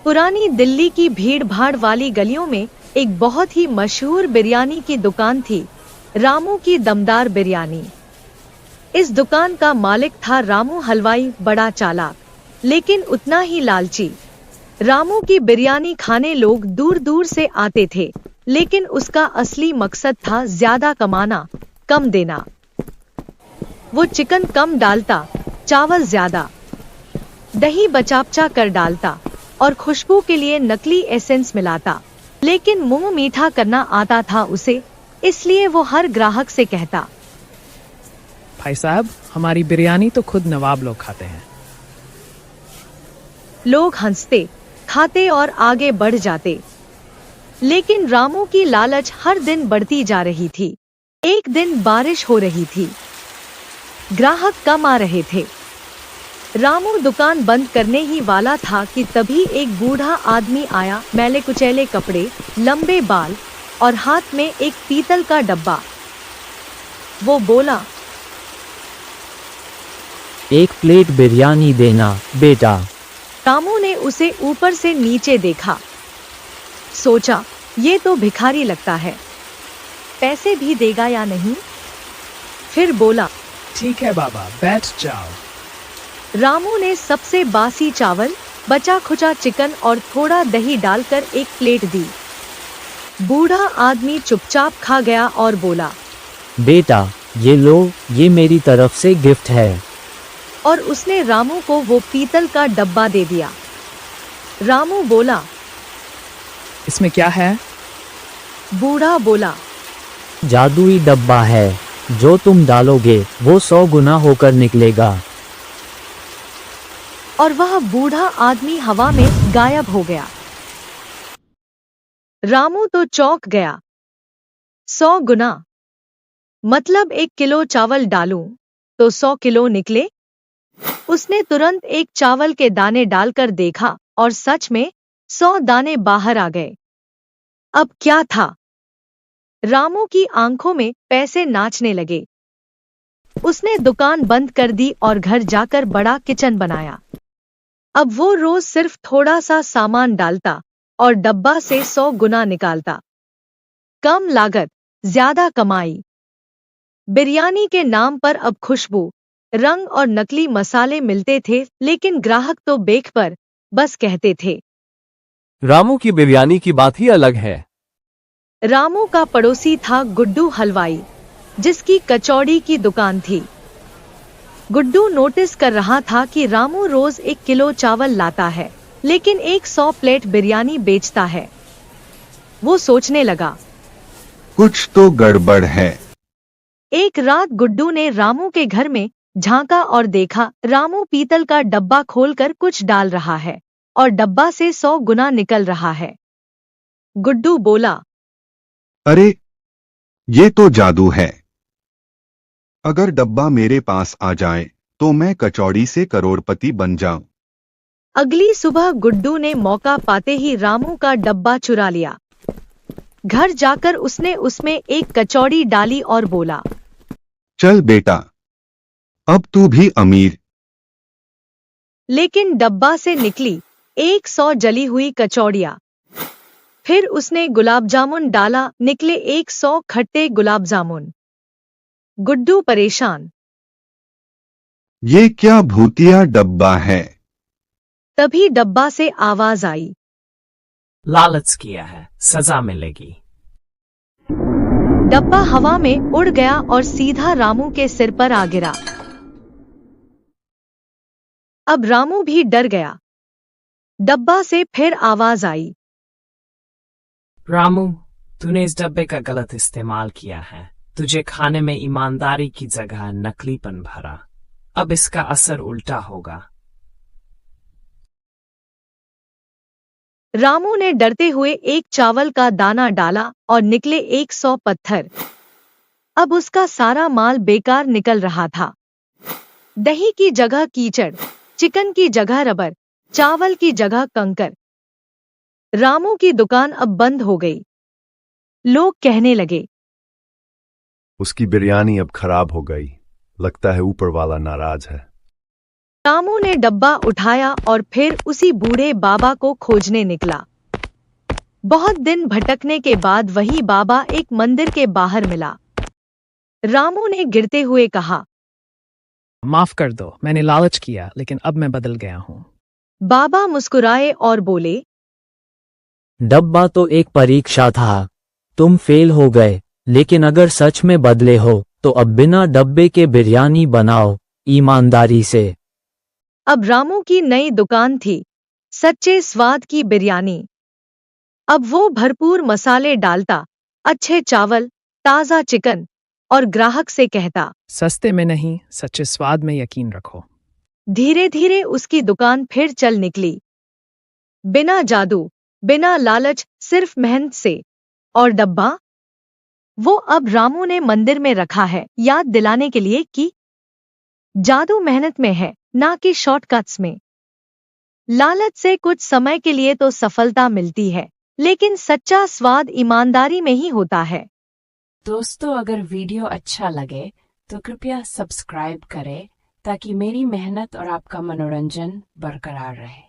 पुरानी दिल्ली की भीड़ भाड़ वाली गलियों में एक बहुत ही मशहूर बिरयानी की दुकान थी, रामू की दमदार बिरयानी। इस दुकान का मालिक था रामू हलवाई, बड़ा चालाक लेकिन उतना ही लालची। रामू की बिरयानी खाने लोग दूर दूर से आते थे, लेकिन उसका असली मकसद था ज्यादा कमाना, कम देना। वो चिकन कम डालता, चावल ज्यादा, दही बचापचा कर डालता और खुशबू के लिए नकली एसेंस मिलाता। लेकिन मुंह मीठा करना आता था उसे, इसलिए वो हर ग्राहक से कहता, भाई साहब, हमारी बिरयानी तो खुद नवाब लोग खाते हैं। लोग हंसते, खाते और आगे बढ़ जाते। लेकिन रामू की लालच हर दिन बढ़ती जा रही थी। एक दिन बारिश हो रही थी, ग्राहक कम आ रहे थे। रामू दुकान बंद करने ही वाला था कि तभी एक बूढ़ा आदमी आया, मैले कुचैले कपड़े, लंबे बाल और हाथ में एक पीतल का डब्बा। वो बोला, एक प्लेट बिरयानी देना बेटा। रामू ने उसे ऊपर से नीचे देखा, सोचा ये तो भिखारी लगता है, पैसे भी देगा या नहीं। फिर बोला, ठीक है बाबा, बैठ जाओ। रामू ने सबसे बासी चावल, बचा खुचा चिकन और थोड़ा दही डालकर एक प्लेट दी। बूढ़ा आदमी चुपचाप खा गया और बोला, बेटा ये लो, ये मेरी तरफ से गिफ्ट है। और उसने रामू को वो पीतल का डब्बा दे दिया। रामू बोला, इसमें क्या है? बूढ़ा बोला, जादुई डब्बा है, जो तुम डालोगे वो 100 गुना होकर निकलेगा। और वह बूढ़ा आदमी हवा में गायब हो गया। रामू तो चौंक गया। 100 गुना मतलब 1 किलो चावल डालूं तो 100 किलो निकले। उसने तुरंत एक चावल के दाने डालकर देखा और सच में 100 दाने बाहर आ गए। अब क्या था? रामू की आंखों में पैसे नाचने लगे। उसने दुकान बंद कर दी और घर जाकर बड़ा किचन बनाया। अब वो रोज सिर्फ थोड़ा सा सामान डालता और डब्बा से 100 गुना निकालता। कम लागत, ज्यादा कमाई। बिरयानी के नाम पर अब खुशबू, रंग और नकली मसाले मिलते थे, लेकिन ग्राहक तो बेख पर बस कहते थे, रामू की बिरयानी की बात ही अलग है। रामू का पड़ोसी था गुड्डू हलवाई, जिसकी कचौड़ी की दुकान थी। गुड्डू नोटिस कर रहा था कि रामू रोज 1 किलो चावल लाता है, लेकिन 100 प्लेट बिरयानी बेचता है। वो सोचने लगा, कुछ तो गड़बड़ है। एक रात गुड्डू ने रामू के घर में झांका और देखा, रामू पीतल का डब्बा खोलकर कुछ डाल रहा है और डब्बा से 100 गुना निकल रहा है। गुड्डू बोला, अरे ये तो जादू है। अगर डब्बा मेरे पास आ जाए तो मैं कचौड़ी से करोड़पति बन जाऊं। अगली सुबह गुड्डू ने मौका पाते ही रामू का डब्बा चुरा लिया। घर जाकर उसने उसमें एक कचौड़ी डाली और बोला, चल बेटा, अब तू भी अमीर। लेकिन डब्बा से निकली 100 जली हुई कचौड़ियाँ। फिर उसने गुलाब जामुन डाला, निकले 100 खट्टे गुलाब जामुन। गुड्डू परेशान। ये क्या भूतिया डब्बा है? तभी डब्बा से आवाज आई, लालच किया है, सजा मिलेगी। डब्बा हवा में उड़ गया और सीधा रामू के सिर पर आ गिरा। अब रामू भी डर गया। डब्बा से फिर आवाज आई, रामू, तूने इस डब्बे का गलत इस्तेमाल किया है। तुझे खाने में ईमानदारी की जगह नकलीपन भरा। अब इसका असर उल्टा होगा। रामू ने डरते हुए एक चावल का दाना डाला और निकले 100 पत्थर। अब उसका सारा माल बेकार निकल रहा था। दही की जगह कीचड़, चिकन की जगह रबर, चावल की जगह कंकर। रामू की दुकान अब बंद हो गई। लोग कहने लगे, उसकी बिरयानी अब खराब हो गई। लगता है ऊपर वाला नाराज है। रामू ने डब्बा उठाया और फिर उसी बूढ़े बाबा को खोजने निकला। बहुत दिन भटकने के बाद वही बाबा एक मंदिर के बाहर मिला। रामू ने गिरते हुए कहा, माफ कर दो, मैंने लालच किया, लेकिन अब मैं बदल गया हूँ। बाबा मुस्कुराए और बोले, डब्बा तो एक परीक्षा था, तुम फेल हो गए, लेकिन अगर सच में बदले हो तो अब बिना डब्बे के बिरयानी बनाओ, ईमानदारी से। अब रामू की नई दुकान थी, सच्चे स्वाद की बिरयानी। अब वो भरपूर मसाले डालता, अच्छे चावल, ताज़ा चिकन और ग्राहक से कहता, सस्ते में नहीं, सच्चे स्वाद में यकीन रखो। धीरे धीरे उसकी दुकान फिर चल निकली। बिना जादू, बिना लालच, सिर्फ मेहनत से। और डब्बा? वो अब रामू ने मंदिर में रखा है, याद दिलाने के लिए कि जादू मेहनत में है, ना कि शॉर्टकट्स में। लालच से कुछ समय के लिए तो सफलता मिलती है, लेकिन सच्चा स्वाद ईमानदारी में ही होता है। दोस्तों, अगर वीडियो अच्छा लगे तो कृपया सब्सक्राइब करें ताकि मेरी मेहनत और आपका मनोरंजन बरकरार रहे।